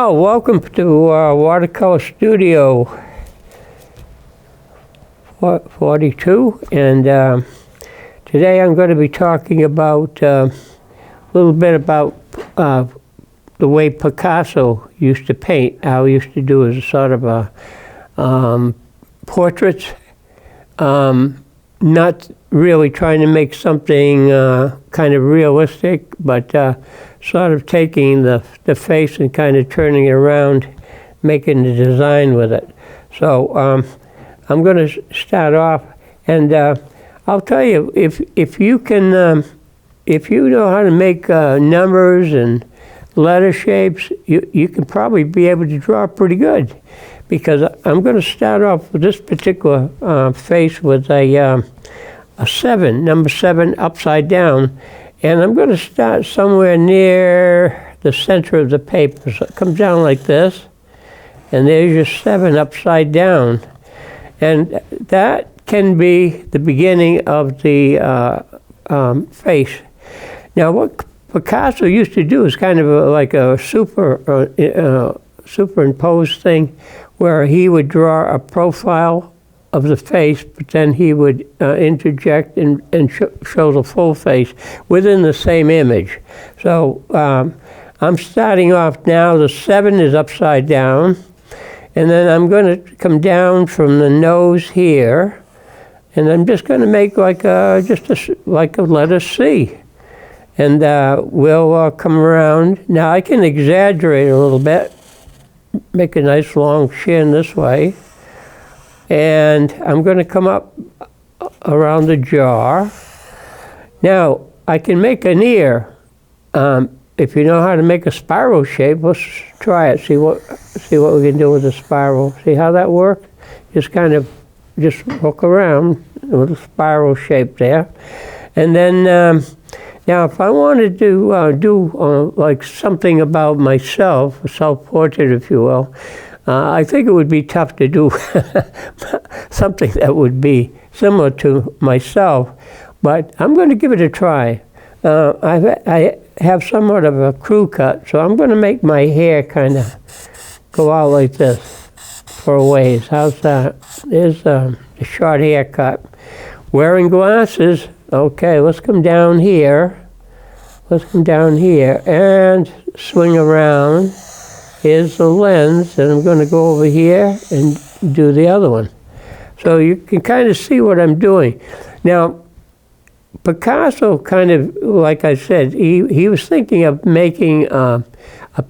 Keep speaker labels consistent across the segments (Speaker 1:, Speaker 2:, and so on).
Speaker 1: Well, welcome to Watercolor Studio 42, and today I'm going to be talking about a little bit about the way Picasso used to paint. How he used to do is sort of a portraits, not really trying to make something kind of realistic, but sort of taking the face and kind of turning it around, making the design with it. So I'm going to start off, and I'll tell you, if you can, if you know how to make numbers and letter shapes, you can probably be able to draw pretty good. Because I'm going to start off with this particular face with a 7, number 7 upside down. And I'm going to start somewhere near the center of the paper. So it comes down like this. And there's your 7 upside down. And that can be the beginning of the face. Now what Picasso used to do is kind of like a superimposed thing, where he would draw a profile of the face, but then he would interject and show the full face within the same image. So I'm starting off now. The 7 is upside down, and then I'm going to come down from the nose here, and I'm just going to make like like a letter C, and we'll come around. Now I can exaggerate a little bit, make a nice long chin this way, and I'm going to come up around the jaw. Now I can make an ear. If you know how to make a spiral shape, let's try it. See what we can do with a spiral. See how that works? Just kind of hook around with a spiral shape there, and then now if I wanted to do like something about myself, a self-portrait, if you will, I think it would be tough to do something that would be similar to myself, but I'm going to give it a try. I have somewhat of a crew cut, so I'm going to make my hair kind of go out like this for a ways. How's that? There's a short haircut. Wearing glasses. Okay, let's come down here. Let's come down here and swing around. Here's the lens, and I'm going to go over here and do the other one. So you can kind of see what I'm doing. Now, Picasso kind of, like I said, he was thinking of making a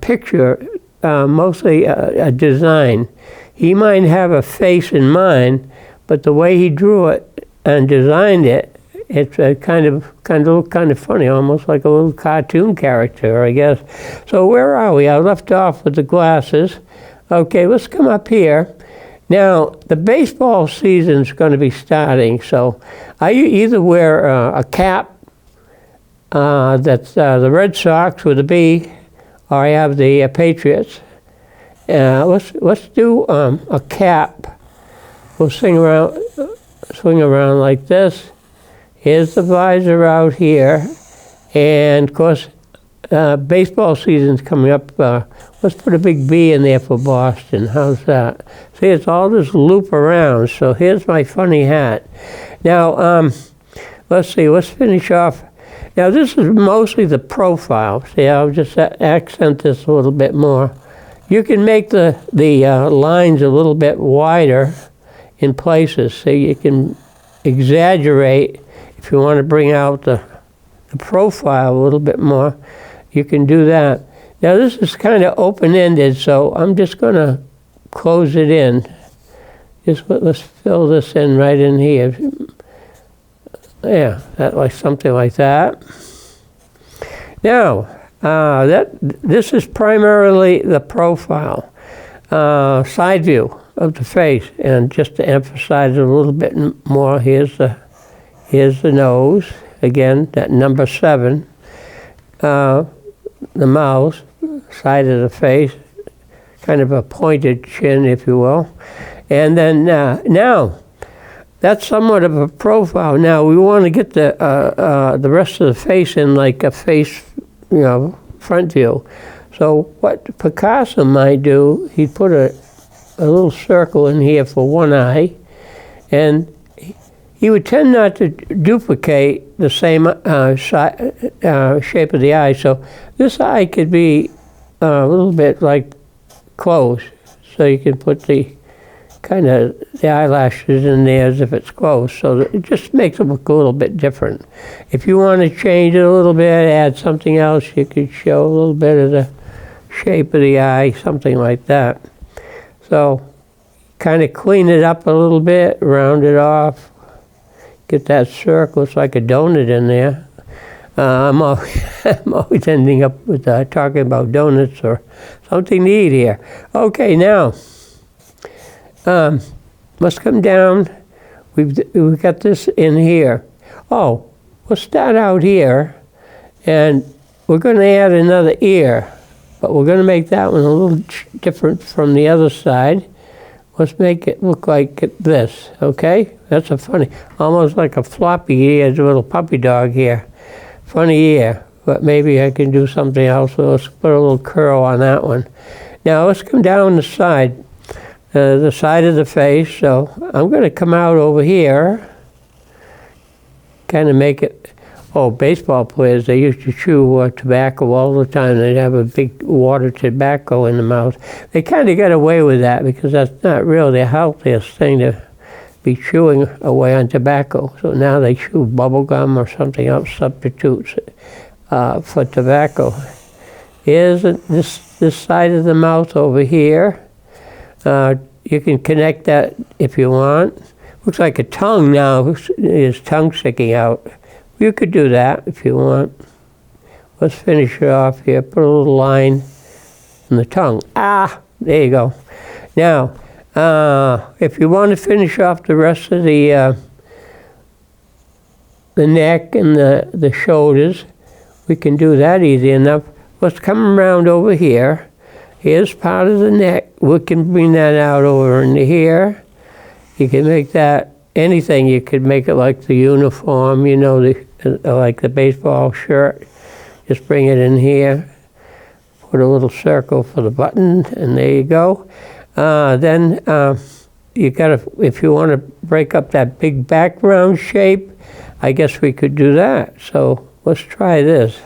Speaker 1: picture, mostly a design. He might have a face in mind, but the way he drew it and designed it, it's kind of funny, almost like a little cartoon character, I guess. So where are we? I left off with the glasses. Okay, let's come up here. Now, the baseball season's going to be starting, so I either wear a cap that's the Red Sox with a B, or I have the Patriots. Let's do a cap. We'll swing around like this. Here's the visor out here, and of course, baseball season's coming up. Let's put a big B in there for Boston. How's that? See, it's all this loop around. So here's my funny hat. Now, let's see. Let's finish off. Now, this is mostly the profile. See, I'll just accent this a little bit more. You can make the lines a little bit wider in places, so you can exaggerate. If you want to bring out the profile a little bit more, you can do that. Now this is kind of open-ended, so I'm just going to close it in. Let's fill this in right in here. Yeah, something like that. Now, this is primarily the profile, side view of the face, and just to emphasize it a little bit more, here's the nose, again, that number 7, the mouth, side of the face, kind of a pointed chin, if you will. And then now, that's somewhat of a profile. Now we want to get the rest of the face in like a face, front view. So what Picasso might do, he'd put a little circle in here for one eye, and he would tend not to duplicate the same shape of the eye. So this eye could be a little bit like closed. So you can put the kind of the eyelashes in there as if it's closed. So it just makes it look a little bit different. If you want to change it a little bit, add something else, you could show a little bit of the shape of the eye, something like that. So kind of clean it up a little bit, round it off, get that circle. It's like a donut in there. I'm always ending up with talking about donuts or something to eat here. Okay, now let's come down. We've got this in here. Oh, we'll start out here, and we're going to add another ear, but we're going to make that one a little different from the other side. Let's make it look like this, okay? That's a funny, almost like a floppy ear, a little puppy dog here. Funny ear, but maybe I can do something else. So let's put a little curl on that one. Now let's come down the side of the face. So I'm going to come out over here, kind of make it. Oh, baseball players, they used to chew tobacco all the time. They'd have a big wad of tobacco in the mouth. They kind of got away with that because that's not really the healthiest thing to be chewing away on tobacco. So now they chew bubble gum or something else, substitutes for tobacco. Here's this side of the mouth over here. You can connect that if you want. Looks like a tongue now, his tongue sticking out. You could do that if you want. Let's finish it off here. Put a little line in the tongue. Ah, there you go. Now, if you want to finish off the rest of the neck and the shoulders, we can do that easy enough. Let's come around over here. Here's part of the neck. We can bring that out over into here. You can make that anything. You could make it like the uniform, you know, like the baseball shirt. Just bring it in here. Put a little circle for the button, and there you go. Then you gotta, if you want to break up that big background shape, I guess we could do that. So let's try this.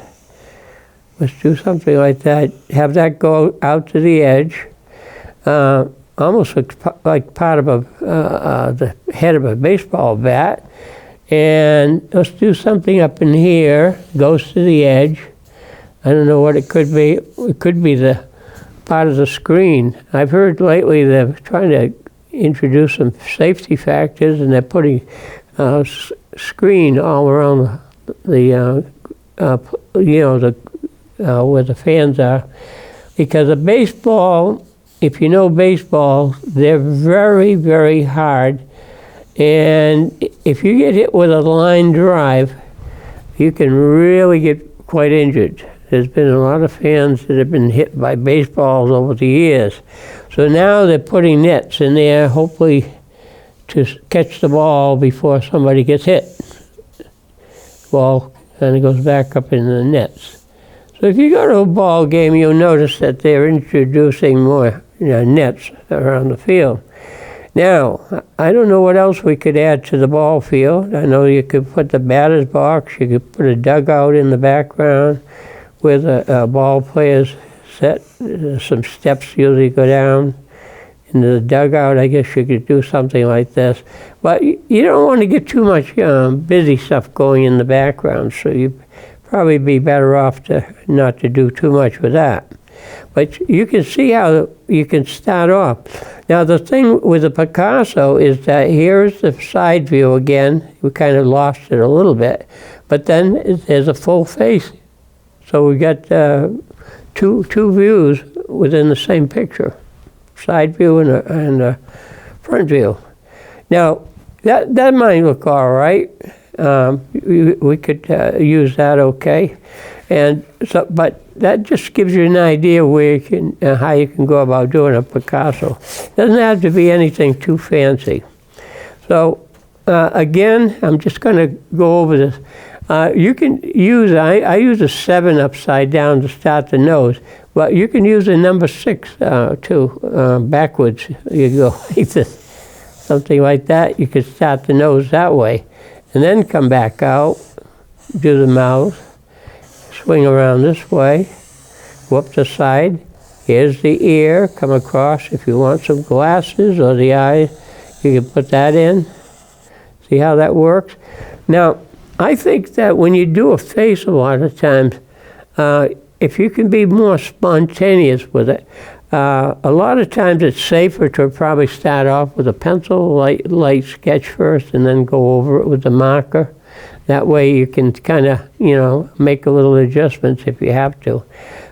Speaker 1: Let's do something like that. Have that go out to the edge. Almost looks like part of the head of a baseball bat. And let's do something up in here. Goes to the edge. I don't know what it could be. It could be the part of the screen. I've heard lately they're trying to introduce some safety factors, and they're putting screen all around the where the fans are, because a baseball, if you know baseball, they're very, very hard, and if you get hit with a line drive, you can really get quite injured. There's been a lot of fans that have been hit by baseballs over the years. So now they're putting nets in there, hopefully to catch the ball before somebody gets hit. Ball kind of goes back up in the nets. So if you go to a ball game, you'll notice that they're introducing more nets around the field. Now, I don't know what else we could add to the ball field. I know you could put the batter's box, you could put a dugout in the background where the ball players set. Some steps usually go down into the dugout. I guess you could do something like this. But you don't want to get too much busy stuff going in the background, so you probably be better off not to do too much with that. But you can see how you can start off. Now the thing with the Picasso is that here's the side view again. We kind of lost it a little bit, but then there's a full face. So we got two views within the same picture, side view and a front view. Now that might look all right. We could use that, okay, and so, but that just gives you an idea where you can, how you can go about doing a Picasso. Doesn't have to be anything too fancy. So again, I'm just going to go over this. You can use, I use a 7 upside down to start the nose, But you can use a number 6 too, backwards. You go like this, something like that. You could start the nose that way. And then come back out, do the mouth, swing around this way, go up the side. Here's the ear, come across. If you want some glasses or the eye, you can put that in. See how that works? Now, I think that when you do a face a lot of times, if you can be more spontaneous with it, a lot of times it's safer to probably start off with a pencil, light sketch first, and then go over it with the marker. That way you can kind of, make a little adjustments if you have to.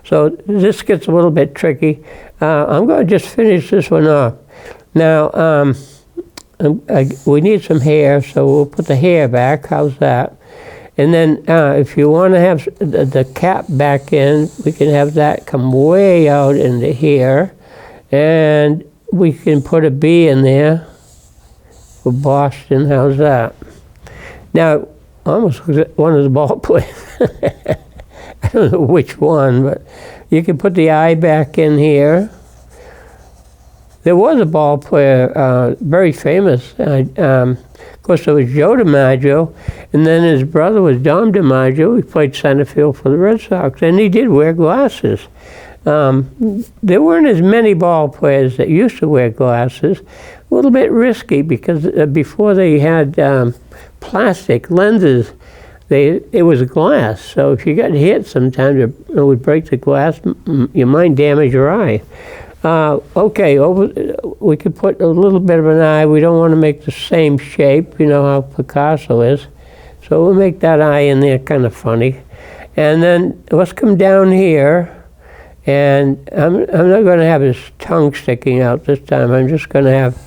Speaker 1: So this gets a little bit tricky. I'm going to just finish this one off. Now, we need some hair, so we'll put the hair back. How's that? And then if you want to have the cap back in, we can have that come way out into here. And we can put a B in there for Boston. How's that? Now, almost one of the ball players. I don't know which one, but you can put the eye back in here. There was a ball player, very famous. Of course, there was Joe DiMaggio, and then his brother was Dom DiMaggio. He played center field for the Red Sox, and he did wear glasses. There weren't as many ball players that used to wear glasses. A little bit risky because before they had plastic lenses, it was glass. So if you got hit sometimes, it would break the glass. You might damage your eye. Okay, we could put a little bit of an eye. We don't want to make the same shape, how Picasso is. So we'll make that eye in there kind of funny. And then let's come down here. And I'm not going to have his tongue sticking out this time. I'm just going to have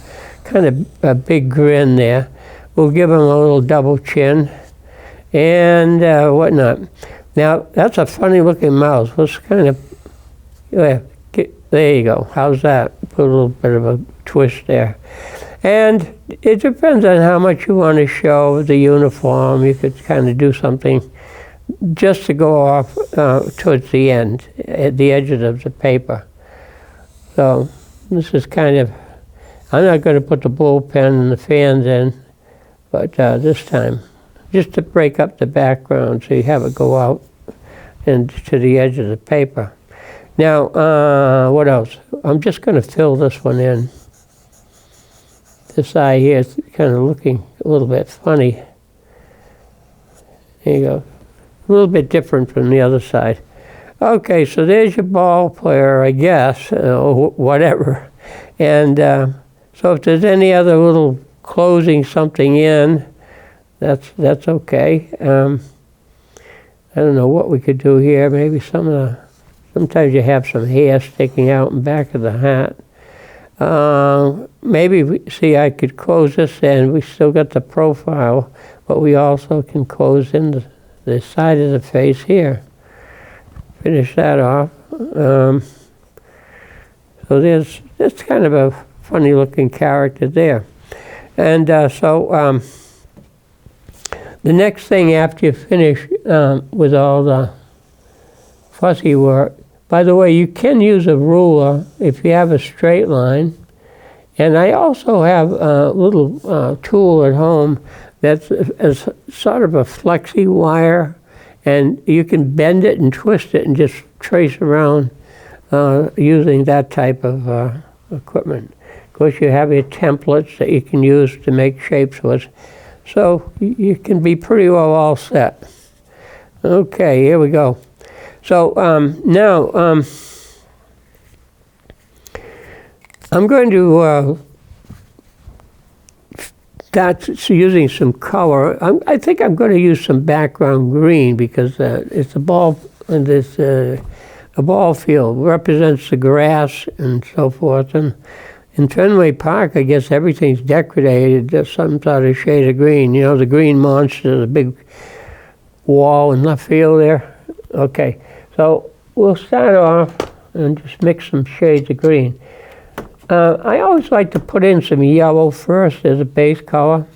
Speaker 1: kind of a big grin there. We'll give him a little double chin and whatnot. Now, that's a funny looking mouth. Let's kind of, there you go. How's that? Put a little bit of a twist there. And it depends on how much you want to show the uniform. You could kind of do something just to go off towards the end, at the edges of the paper. So this is kind of, I'm not going to put the bullpen and the fans in, but this time, just to break up the background so you have it go out and to the edge of the paper. Now, what else? I'm just going to fill this one in. This eye here is kind of looking a little bit funny. There you go. A little bit different from the other side. Okay, so there's your ball player, I guess, or whatever. And so if there's any other little closing something in, that's okay. I don't know what we could do here. Maybe sometimes you have some hair sticking out in the back of the hat. Maybe, see, I could close this in. We still got the profile, but we also can close in the side of the face here. Finish that off. So that's kind of a funny looking character there. And so the next thing after you finish with all the fuzzy work, by the way, you can use a ruler if you have a straight line. And I also have a little tool at home that's sort of a flexi wire, and you can bend it and twist it and just trace around using that type of equipment. Of course, you have your templates that you can use to make shapes with. So you can be pretty well all set. Okay, here we go. So now I'm going to start using some color. I think I'm going to use some background green because it's a ball, and this a ball field represents the grass and so forth. And in Fenway Park, I guess everything's decorated just some sort of shade of green. The green monster, the big wall in left field there. Okay, so we'll start off and just mix some shades of green. I always like to put in some yellow first as a base color.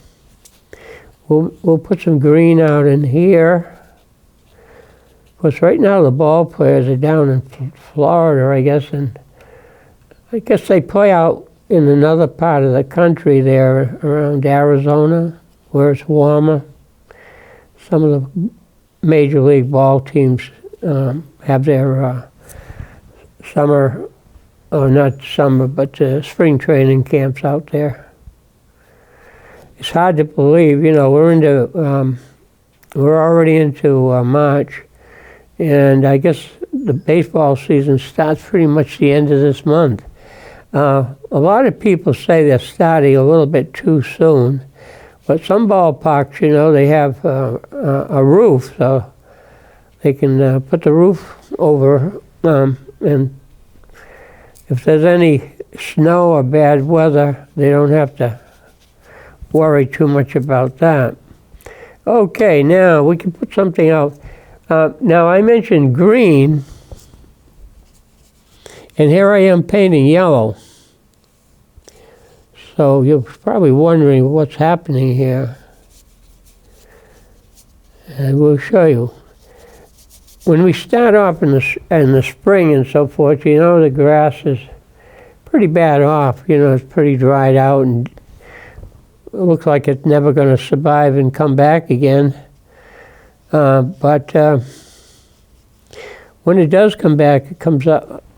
Speaker 1: We'll put some green out in here. Of course, right now the ball players are down in Florida, I guess, and I guess they play out in another part of the country there around Arizona, where it's warmer. Some of the Major League ball teams have their summer, or not summer, but spring training camps out there. It's hard to believe, you know, we're already into March, and I guess the baseball season starts pretty much the end of this month. A lot of people say they're starting a little bit too soon, but some ballparks, you know, they have a roof, so they can put the roof over, and if there's any snow or bad weather, they don't have to worry too much about that. Okay, now we can put something out. Now I mentioned green, and here I am painting yellow. So you're probably wondering what's happening here. And we'll show you. When we start off in the spring and so forth, you know, the grass is pretty bad off. You know, it's pretty dried out, and it looks like it's never going to survive and come back again. But when it does come back, it comes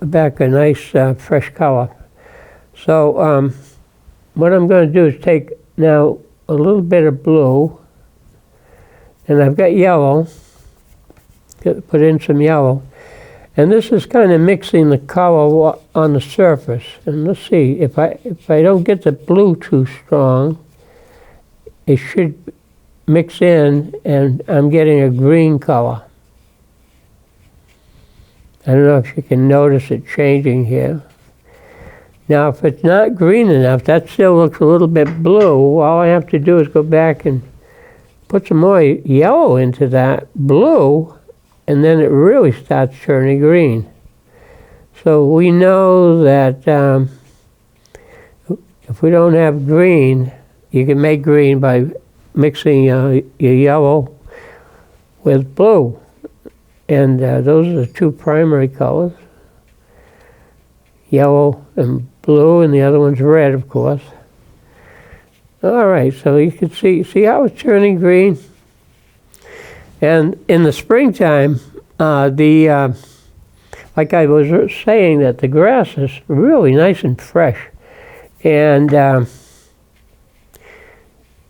Speaker 1: back a nice fresh color. So what I'm going to do is take now a little bit of blue, and I've got yellow, put in some yellow, and this is kind of mixing the color on the surface. And let's see, if I don't get the blue too strong, it should mix in, and I'm getting a green color. I don't know if you can notice it changing here. Now, if it's not green enough, that still looks a little bit blue. All I have to do is go back and put some more yellow into that blue, and then it really starts turning green. So we know that if we don't have green, you can make green by mixing your yellow with blue. And those are the two primary colors, yellow and blue, and the other one's red, of course. All right, so you can see how it's turning green. And in the springtime, like I was saying, that the grass is really nice and fresh, and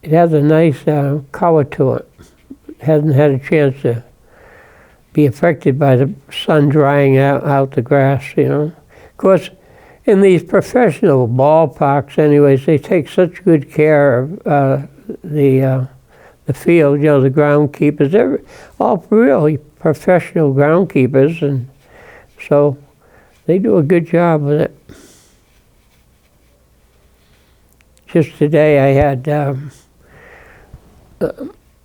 Speaker 1: it has a nice color to it. It hasn't had a chance to be affected by the sun drying out the grass, you know. Of course, in these professional ballparks, anyways, they take such good care of the field, you know, the groundskeepers. They're all really professional groundskeepers, and so they do a good job with it. Just today I had,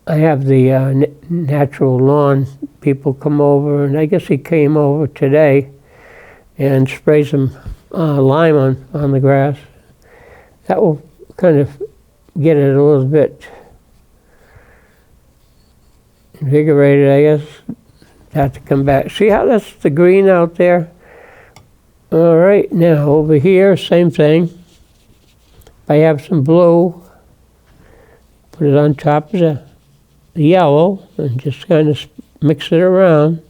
Speaker 1: I have the natural lawn people come over, and I guess he came over today and sprayed some lime on the grass. That will kind of get it a little bit invigorated, I guess. Have to come back. See how that's the green out there? All right, now over here, same thing. I have some blue, put it on top of the yellow, and just kind of mix it around.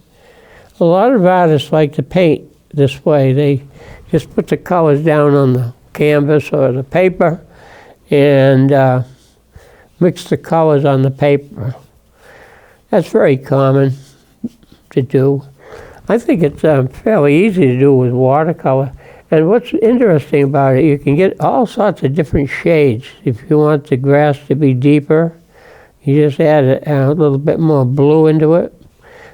Speaker 1: A lot of artists like to paint this way. They just put the colors down on the canvas or the paper and mix the colors on the paper. That's very common to do. I think it's fairly easy to do with watercolor. And what's interesting about it, you can get all sorts of different shades. If you want the grass to be deeper, you just add a little bit more blue into it.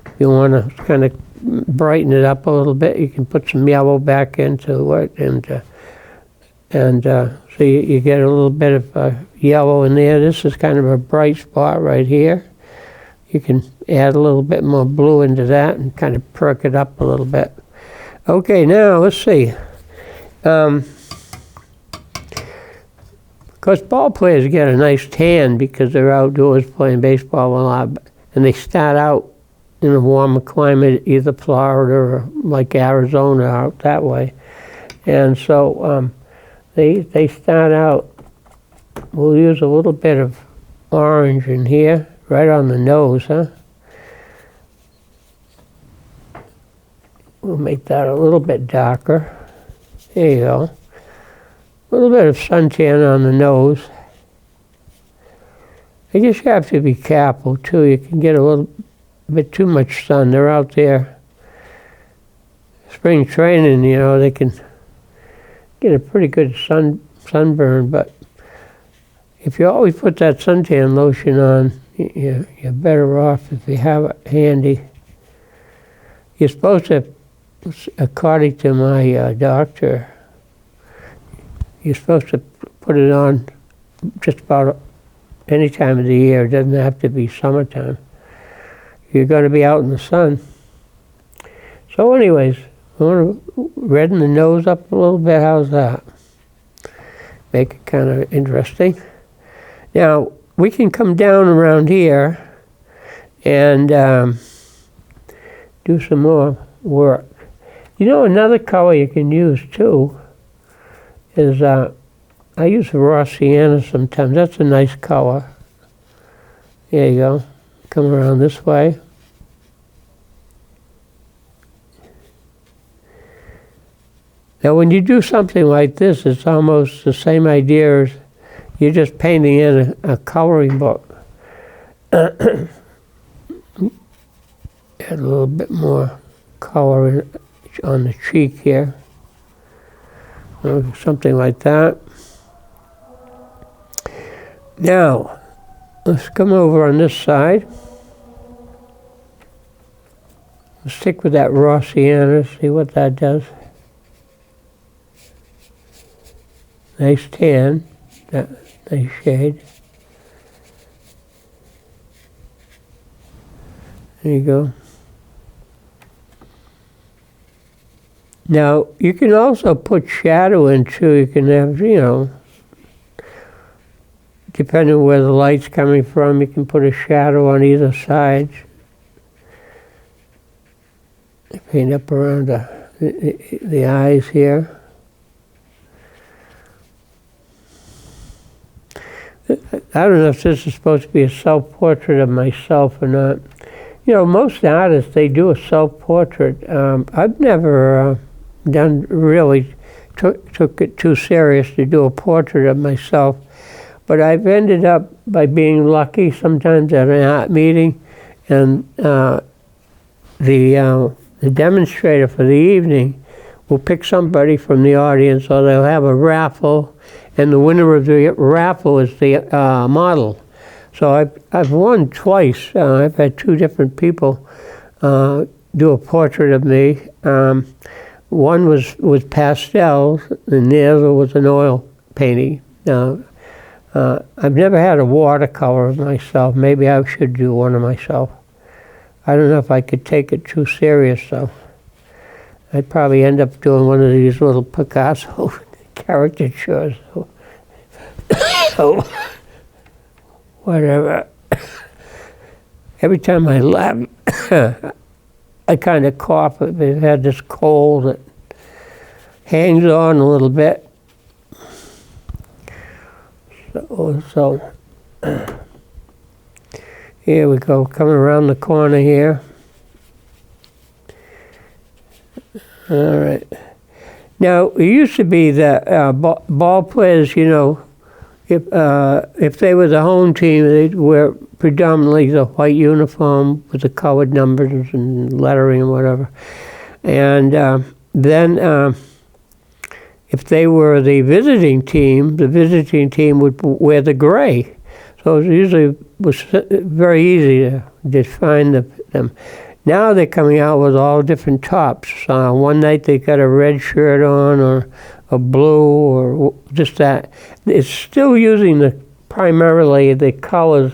Speaker 1: If you want to kind of brighten it up a little bit, you can put some yellow back into it, and so you get a little bit of yellow in there. This is kind of a bright spot right here. You can add a little bit more blue into that and kind of perk it up a little bit. Okay, now let's see. Of course, ball players get a nice tan because they're outdoors playing baseball a lot, and they start out in a warmer climate, either Florida or like Arizona out that way. And so they start out, we'll use a little bit of orange in here, right on the nose, huh? We'll make that a little bit darker. There you go. A little bit of suntan on the nose. I guess you have to be careful too. You can get a little bit too much sun. They're out there spring training, you know, they can get a pretty good sunburn, but if you always put that suntan lotion on, you're better off if you have it handy. You're supposed to, according to my doctor, you're supposed to put it on just about any time of the year. It doesn't have to be summertime. You're going to be out in the sun. So anyways, I want to redden the nose up a little bit. How's that? Make it kind of interesting. Now, we can come down around here and do some more work. You know, another color you can use too is, I use raw sienna sometimes. That's a nice color. There you go. Come around this way. Now, when you do something like this, it's almost the same idea as you're just painting in a coloring book. Add a little bit more color on the cheek here. Something like that. Now, let's come over on this side. Let's stick with that raw sienna, see what that does. Nice tan, that nice shade. There you go. Now, you can also put shadow in too. You can have, you know, depending on where the light's coming from, you can put a shadow on either side. Paint up around the eyes here. I don't know if this is supposed to be a self-portrait of myself or not. You know, most artists, they do a self-portrait. I've never took it too serious to do a portrait of myself. But I've ended up by being lucky sometimes at an art meeting, and the demonstrator for the evening will pick somebody from the audience, or they'll have a raffle, and the winner of the raffle is the model. So I've won twice. I've had two different people do a portrait of me. One was with pastels, and the other was an oil painting. I've never had a watercolor of myself. Maybe I should do one of myself. I don't know if I could take it too serious, though. I'd probably end up doing one of these little Picasso caricatures. So, whatever. Every time I laugh, I kind of cough. I've had this cold that hangs on a little bit. So here we go, coming around the corner here. All right. Now, it used to be that ball players, you know, if they were the home team, they'd wear predominantly the white uniform with the colored numbers and lettering and whatever. And then if they were the visiting team would wear the gray. So it usually was very easy to define them. Now they're coming out with all different tops. One night they got a red shirt on, or a blue, or just that. It's still using primarily the colors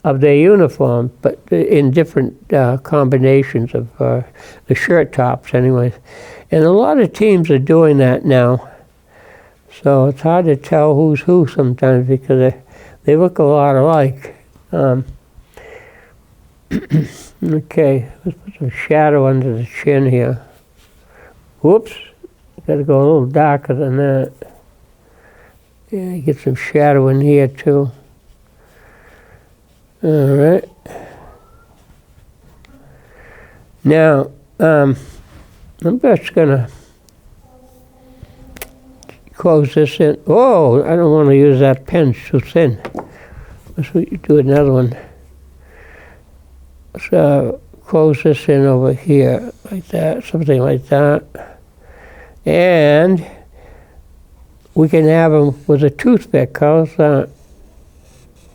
Speaker 1: of their uniform, but in different combinations of the shirt tops anyways. And a lot of teams are doing that now. So it's hard to tell who's who sometimes, because they look a lot alike. Okay, let's put some shadow under the chin here. Whoops, got to go a little darker than that. Yeah, get some shadow in here too. All right. Now, I'm just gonna close this in. Oh, I don't want to use that pen, it's too thin. Let's do another one. So close this in over here, like that, something like that. And we can have them with a toothpick, cause I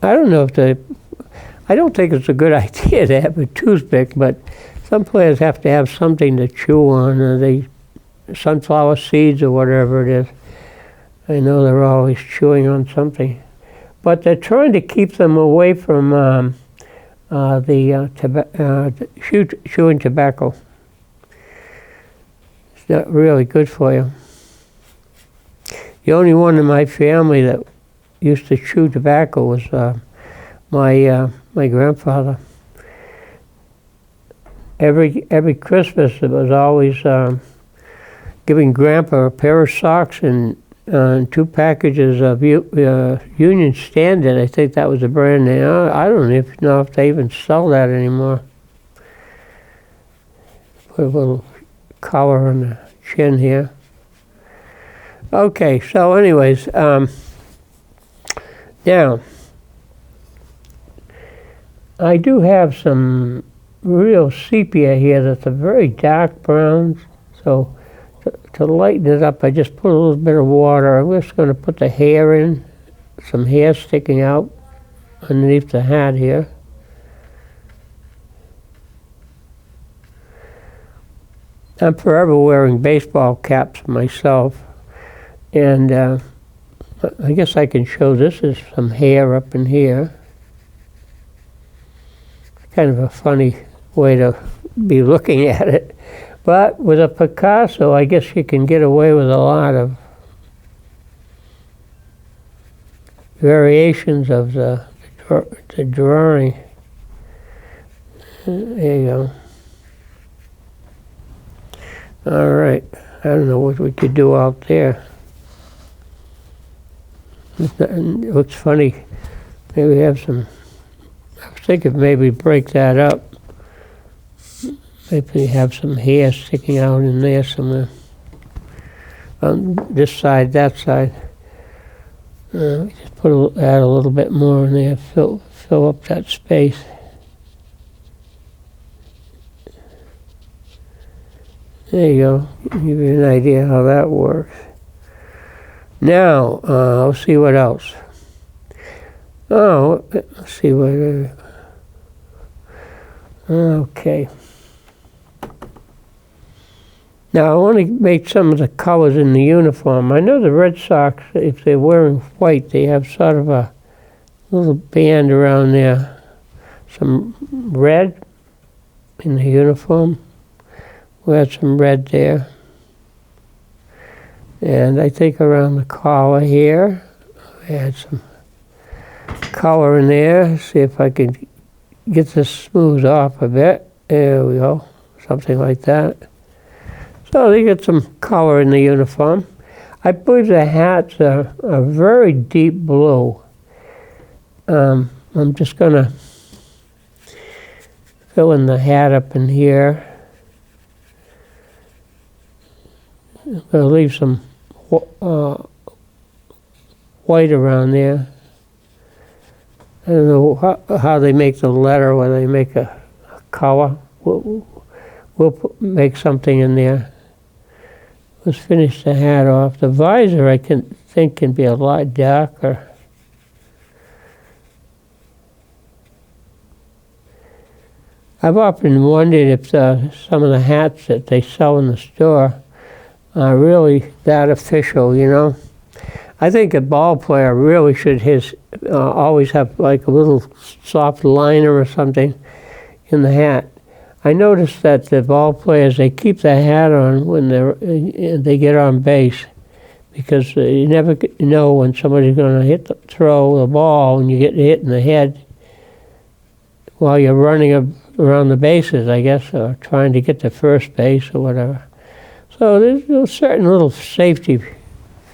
Speaker 1: don't know if I don't think it's a good idea to have a toothpick, but some players have to have something to chew on, or sunflower seeds or whatever it is. I know they're always chewing on something. But they're trying to keep them away from chewing tobacco. It's not really good for you. The only one in my family that used to chew tobacco was my grandfather. Every Christmas it was always giving Grandpa a pair of socks and 2 packages of Union Standard. I think that was the brand name. I don't even know if they even sell that anymore. Put a little collar on the chin here. Okay, so anyways, now I do have some real sepia here that's a very dark brown, so to lighten it up, I just put a little bit of water. I'm just going to put the hair in, some hair sticking out underneath the hat here. I'm forever wearing baseball caps myself, and I guess I can show this is some hair up in here. Kind of a funny way to be looking at it. But with a Picasso, I guess you can get away with a lot of variations of the drawing. There you go. All right. I don't know what we could do out there. It looks funny. Maybe we have some... I was thinking maybe break that up. Maybe have some hair sticking out in there somewhere. On this side, that side. Just add a little bit more in there, fill up that space. There you go. Give you an idea how that works. Now, let's see what else. Oh, let's see what. Okay. Now I want to make some of the colors in the uniform. I know the Red Sox, if they're wearing white, they have sort of a little band around there. Some red in the uniform. We'll add some red there. And I think around the collar here, add some color in there. See if I can get this smoothed off a bit. There we go. Something like that. So they get some color in the uniform. I believe the hats are a very deep blue. I'm just going to fill in the hat up in here. I'm going to leave some white around there. I don't know how they make the letter, whether they make a color. We'll make something in there. Let's finish the hat off. The visor, I think can be a lot darker. I've often wondered if some of the hats that they sell in the store are really that official, you know. I think a ball player really should always have like a little soft liner or something in the hat. I noticed that the ball players, they keep the hat on when they get on base, because you never know when somebody's going to throw the ball and you get hit in the head while you're running around the bases, I guess, or trying to get to first base or whatever. So there's certain little safety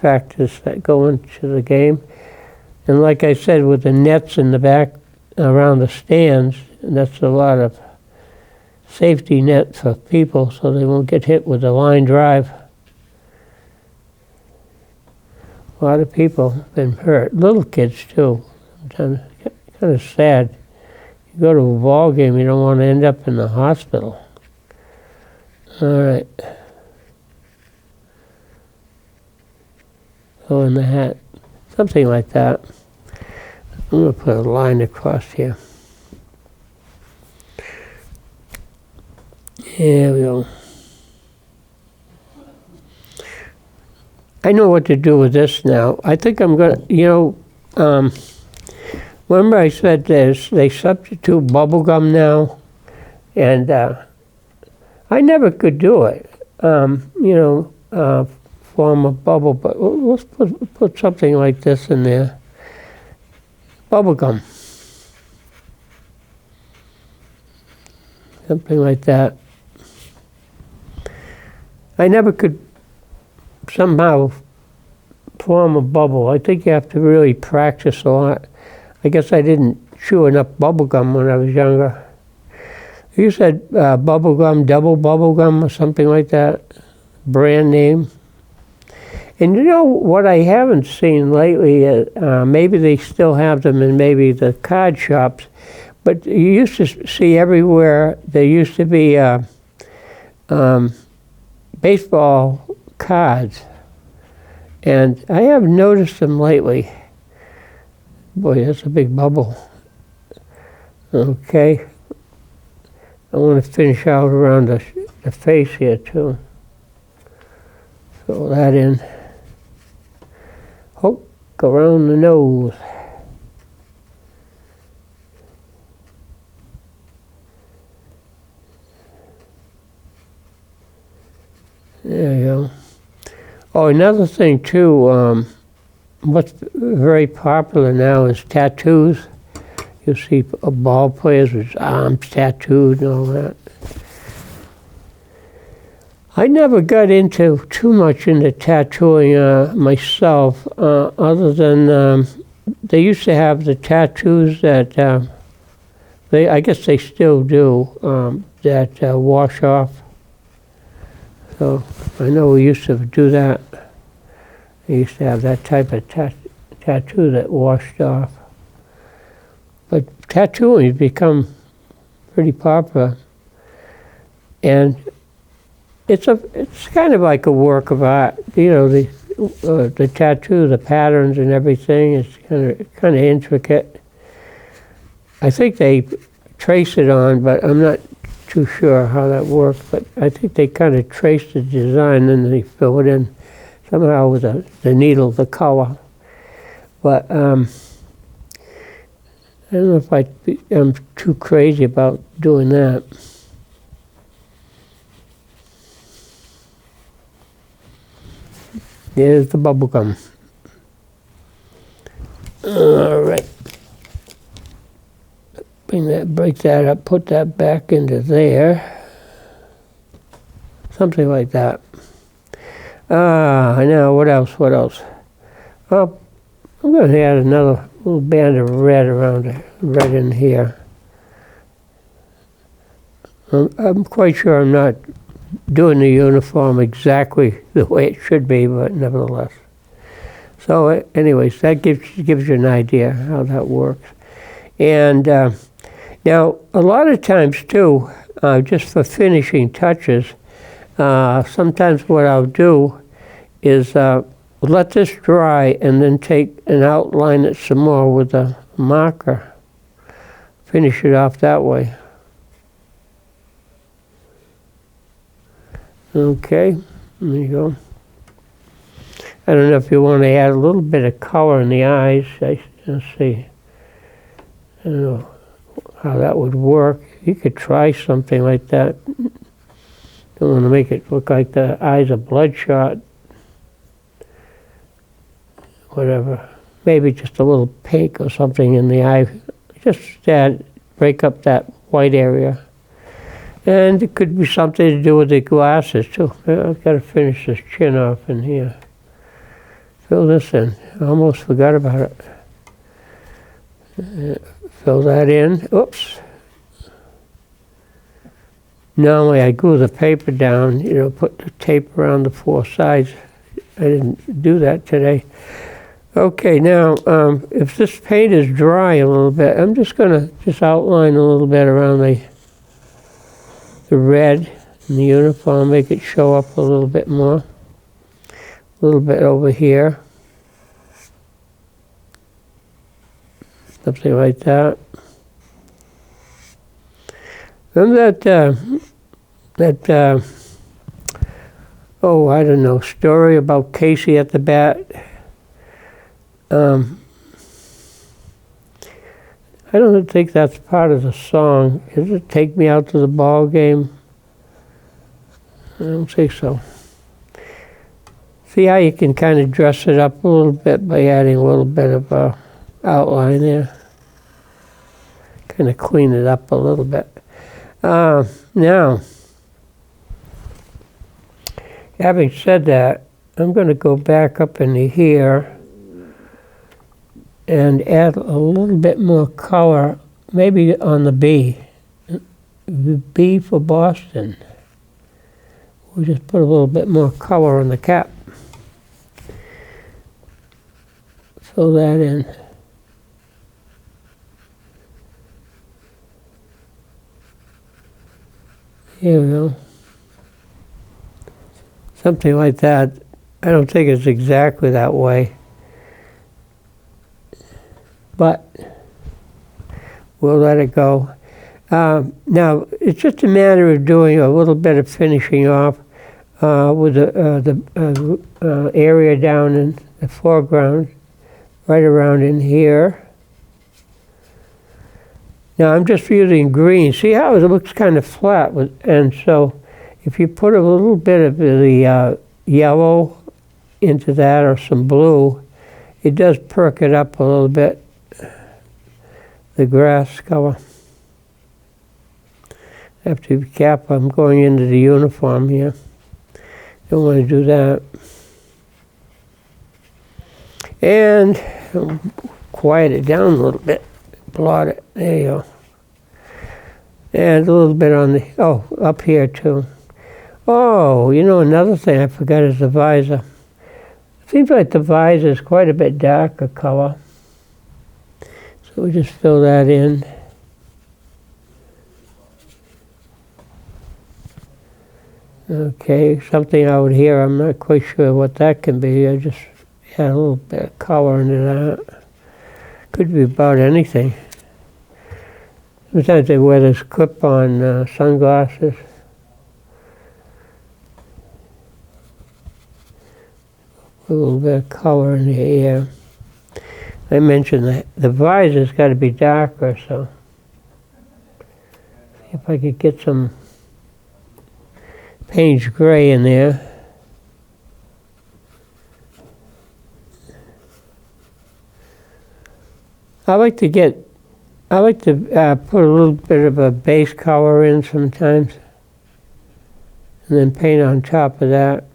Speaker 1: factors that go into the game. And like I said, with the nets in the back around the stands, that's a lot of safety net for people so they won't get hit with a line drive. A lot of people have been hurt, little kids too. Sometimes kind of sad. You go to a ball game, you don't want to end up in the hospital. All right. Go in the hat. Something like that. I'm going to put a line across here. There we go. I know what to do with this now. I think I'm going to, remember I said they substitute bubble gum now? And I never could do it. Form a bubble, but let's put something like this in there. Bubble gum. Something like that. I never could somehow form a bubble. I think you have to really practice a lot. I guess I didn't chew enough bubble gum when I was younger. You said bubble gum, double bubble gum, or something like that. Brand name. And you know what I haven't seen lately, maybe they still have them in maybe the card shops, but you used to see everywhere, there used to be baseball cards. And I have noticed them lately. Boy, that's a big bubble. Okay. I want to finish out around the face here too. Fill that in. Hook around the nose. There you go. Oh, another thing too, what's very popular now is tattoos. You see ball players with arms tattooed and all that. I never got into too much into tattooing myself, other than they used to have the tattoos that I guess they still do, that wash off. So I know we used to do that. They used to have that type of tattoo that washed off. But tattooing has become pretty popular, and it's kind of like a work of art. The tattoo, the patterns and everything is kind of intricate. I think they trace it on, but I'm not too sure how that works. But I think they kind of trace the design and then they fill it in somehow with the needle, the color. But I don't know if I'm too crazy about doing that. There's the bubble gum. All right. Break that up, put that back into there. Something like that. Now what else? Well, I'm going to add another little band of red around the red in here. I'm quite sure I'm not doing the uniform exactly the way it should be, but nevertheless. So anyways, that gives you an idea how that works. And now, a lot of times too, just for finishing touches, sometimes what I'll do is let this dry and then take and outline it some more with a marker. Finish it off that way. Okay, there you go. I don't know if you want to add a little bit of color in the eyes. Let's see. I don't know how that would work. You could try something like that. Don't want to make it look like the eyes are bloodshot. Whatever. Maybe just a little pink or something in the eye. Just break up that white area. And it could be something to do with the glasses too. I've got to finish this chin off in here. Fill this in. I almost forgot about it. Fill that in. Oops. Normally I glue the paper down, you know, put the tape around the four sides. I didn't do that today. Okay, now if this paint is dry a little bit, I'm just going to just outline a little bit around the red in the uniform, make it show up a little bit more. A little bit over here. Something like that. Remember that oh, I don't know, story about Casey at the bat? I don't think that's part of the song. Is it Take Me Out to the Ball Game? I don't think so. See how you can kind of dress it up a little bit by adding a little bit of outline there. Kind of clean it up a little bit. Now, having said that, I'm going to go back up into here and add a little bit more color, maybe on the B. The B for Boston. We'll just put a little bit more color on the cap. Fill that in. Here we go. Something like that. I don't think it's exactly that way, but we'll let it go. Now, it's just a matter of doing a little bit of finishing off with the area down in the foreground, right around in here. Now, I'm just using green. See how it looks kind of flat? And so if you put a little bit of the yellow into that or some blue, it does perk it up a little bit, the grass color. I have to be careful. I'm going into the uniform here. Don't want to do that. And quiet it down a little bit. Blot it. There you go. And a little bit on the, up here too. Oh, you know, another thing I forgot is the visor. Seems like the visor is quite a bit darker color. So we just fill that in. Okay, something out here, I'm not quite sure what that can be. I just add a little bit of color into that. Could be about anything. Sometimes they wear this clip-on sunglasses. A little bit of color in the air. I mentioned that the visor's got to be darker, so see if I could get some Payne's gray in there. I like to put a little bit of a base color in sometimes, and then paint on top of that.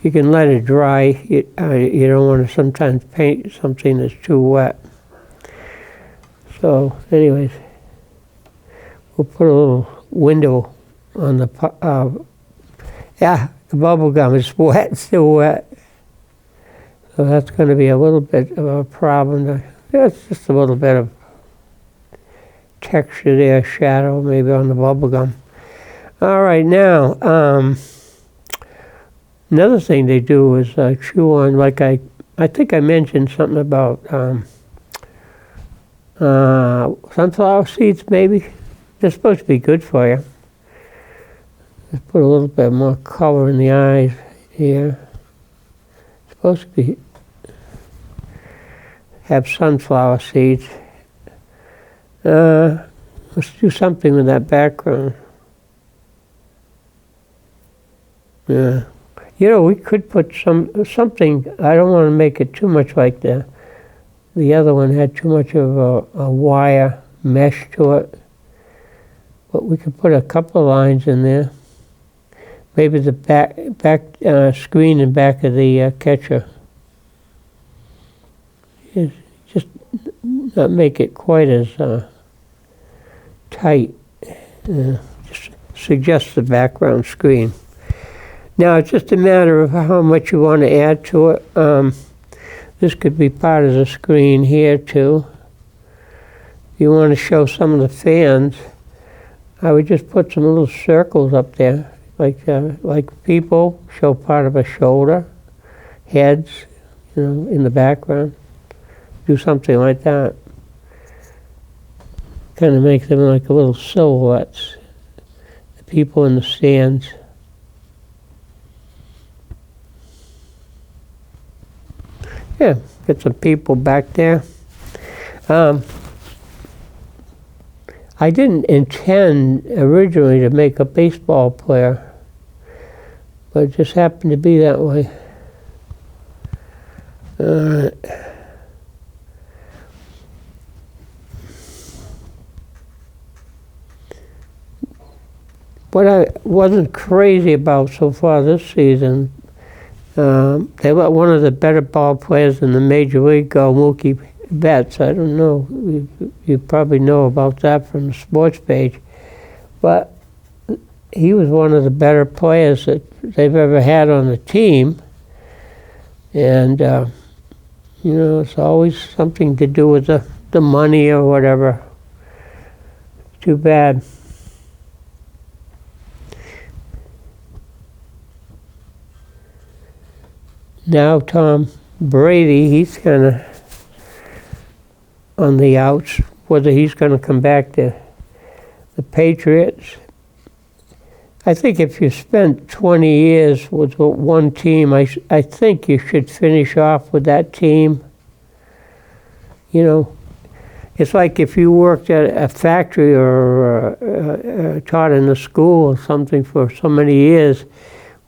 Speaker 1: You can let it dry. You don't want to sometimes paint something that's too wet. So, anyways, we'll put a little window on the, the bubble gum is wet, still wet. So that's going to be a little bit of a problem. It's just a little bit of texture there, shadow maybe on the bubble gum. All right, now, another thing they do is chew on, like I think I mentioned something about sunflower seeds maybe. They're supposed to be good for you. Let's put a little bit more color in the eyes here. It's supposed to be have sunflower seeds. Let's do something with that background. Yeah. You know, we could put something, I don't want to make it too much like the other one had too much of a wire mesh to it. But we could put a couple of lines in there. Maybe the back screen and back of the catcher. Just not make it quite as tight. Just suggest the background screen. Now it's just a matter of how much you want to add to it. This could be part of the screen here too. If you want to show some of the fans, I would just put some little circles up there, like people, show part of a shoulder, heads, in the background. Do something like that. Kind of make them like little silhouettes. The people in the stands. Yeah, get some people back there. I didn't intend originally to make a baseball player, but it just happened to be that way. What I wasn't crazy about so far this season, they let one of the better ball players in the Major League go, Mookie Betts. I don't know, you probably know about that from the sports page, but he was one of the better players that they've ever had on the team, and it's always something to do with the money or whatever. Too bad. Now Tom Brady, he's kind of on the outs, whether he's going to come back to the Patriots. I think if you spent 20 years with one team, I think you should finish off with that team. It's like if you worked at a factory or taught in a school or something for so many years,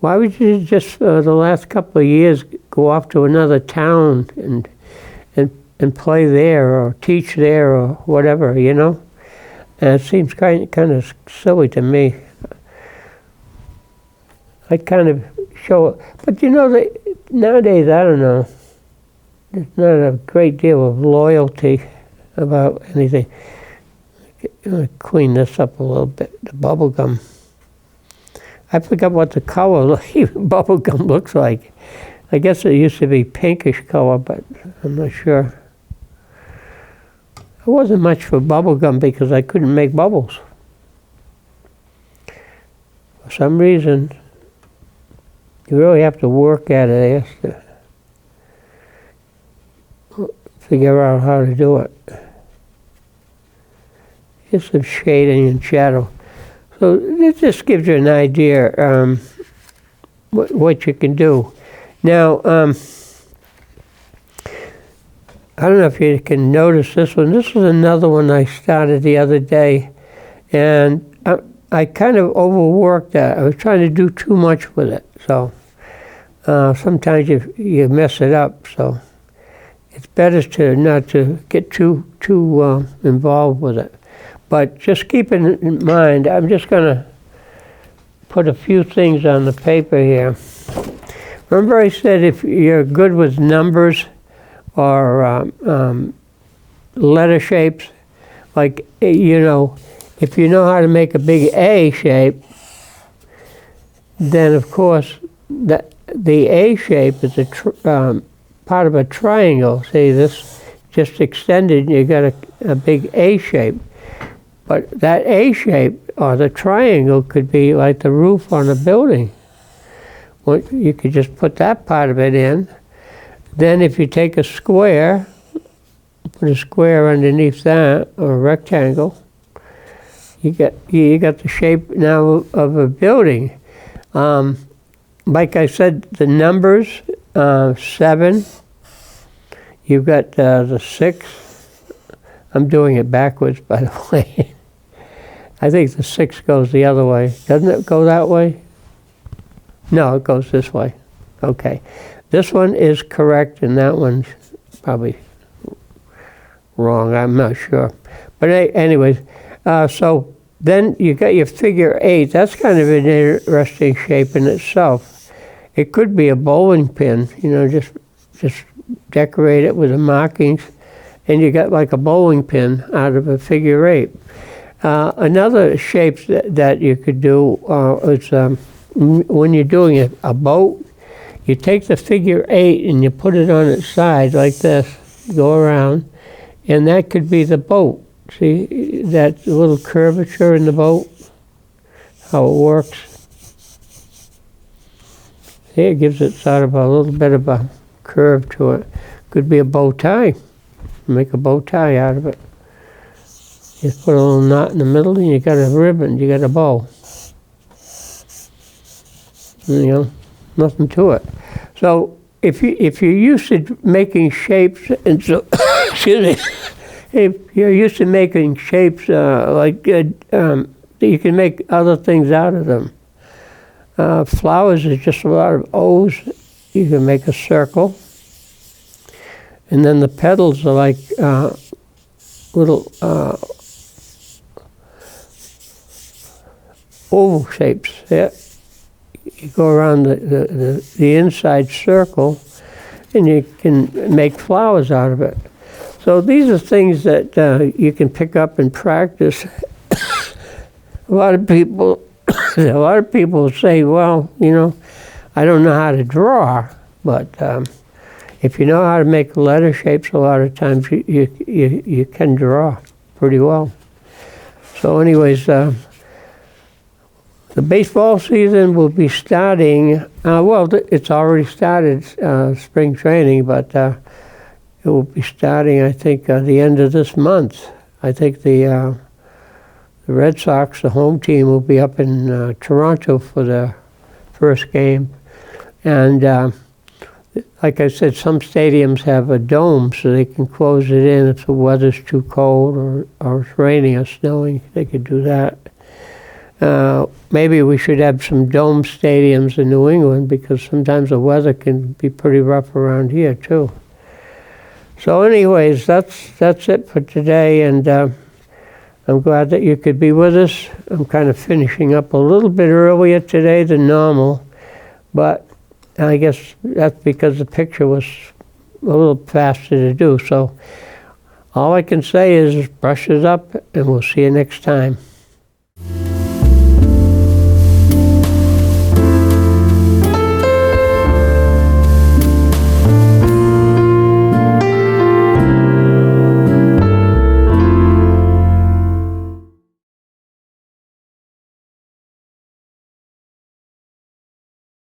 Speaker 1: why would you just, the last couple of years, go off to another town and play there or teach there or whatever, And it seems kind of silly to me. I'd kind of show, but nowadays, I don't know, there's not a great deal of loyalty about anything. I'm going to clean this up a little bit, the bubble gum. I forgot what the color bubble gum looks like. I guess it used to be pinkish color, but I'm not sure. I wasn't much for bubble gum because I couldn't make bubbles. For some reason, you really have to work at it to figure out how to do it. Just some shading and shadow. So this just gives you an idea what you can do. Now, I don't know if you can notice this one. This was another one I started the other day, and I kind of overworked that. I was trying to do too much with it, so sometimes you mess it up. So it's better not to get too involved with it. But just keep it in mind, I'm just going to put a few things on the paper here. Remember I said if you're good with numbers or letter shapes, like, if you know how to make a big A shape, then of course the A shape is part of a triangle. See, this just extended and you got a big A shape. But that A shape, or the triangle, could be like the roof on a building. Well, you could just put that part of it in. Then if you take a square, put a square underneath that, or a rectangle, you got the shape now of a building. Like I said, the numbers, 7, you've got the 6. I'm doing it backwards, by the way. I think the 6 goes the other way. Doesn't it go that way? No, it goes this way. Okay. This one is correct, and that one's probably wrong. I'm not sure. But anyways, so then you got your figure 8. That's kind of an interesting shape in itself. It could be a bowling pin, just decorate it with the markings, and you got like a bowling pin out of a figure 8. Another shape that you could do is when you're doing a boat, you take the figure 8 and you put it on its side like this, go around, and that could be the boat. See that little curvature in the boat? How it works? See, it gives it sort of a little bit of a curve to it. Could be a bow tie. Make a bow tie out of it. Just put a little knot in the middle and you got a ribbon, you got a bow. Nothing to it. So if you're used to making shapes, and so excuse me, if you're used to making shapes you can make other things out of them. Flowers is just a lot of O's. You can make a circle, and then the petals are like little oval shapes. Yeah. You go around the inside circle, and you can make flowers out of it. So these are things that you can pick up and practice. A lot of people say, well, I don't know how to draw, but if you know how to make letter shapes, a lot of times you can draw pretty well. So anyways, the baseball season will be starting, it's already started, spring training, but it will be starting, I think, the end of this month. I think the Red Sox, the home team, will be up in Toronto for the first game. And like I said, some stadiums have a dome so they can close it in if the weather's too cold or it's raining or snowing. They could do that. Maybe we should have some dome stadiums in New England because sometimes the weather can be pretty rough around here too. So anyways, that's it for today, and I'm glad that you could be with us. I'm kind of finishing up a little bit earlier today than normal, but I guess that's because the picture was a little faster to do. So all I can say is brush it up, and we'll see you next time.